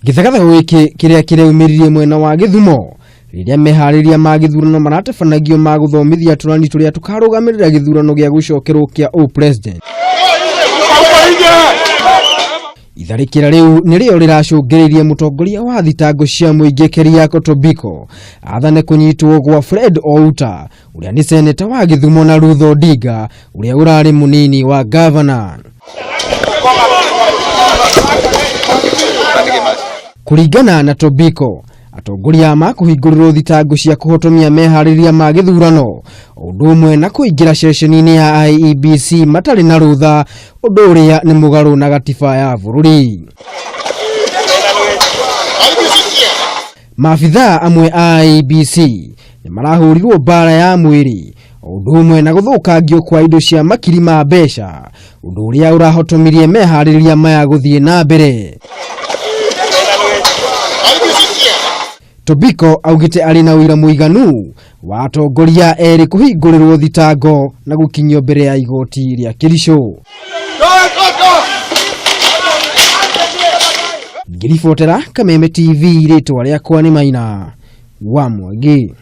Githagatha wiki kiria kireumirie mwena wa Githumo riria mehariria ma githurano maratebanagio ma guthomithia turani turia tukarugamirira githurano gia gucokerwo kia president. Itharikira riu nirio riracungiririe mutongoria wa thitango cia muingi Keriako Tobiko athane kunyitwo gwa Fred Outa uria ni seneta wa Githumo na Ruth Odinga uria urari munini wa governor. Kuringana na Tobiko, atongoria makuhingũrirwo thitango cia kuhotomia mehariria ma githurano undu umwe na kuingira ceceni-ini ya IEBC matari na rutha undu uria ni mugaru na gatiba ya bururi. Maabitha amwe a IEBC ni marahurirwo bara ya mwiri undu umwe na guthukangio kwa indo cia makiri ma mbeca undu uria urahotomirie mehariria maya guthie na mbere. Tobiko augite ari na wira muiganu wa atongoria eri kuhingũrirwo thitango na gukinyio mbere ya igoti ria Kirisho. Ngiribotera Kameme TV ritwa riakwa ni Maina wa Mwangi.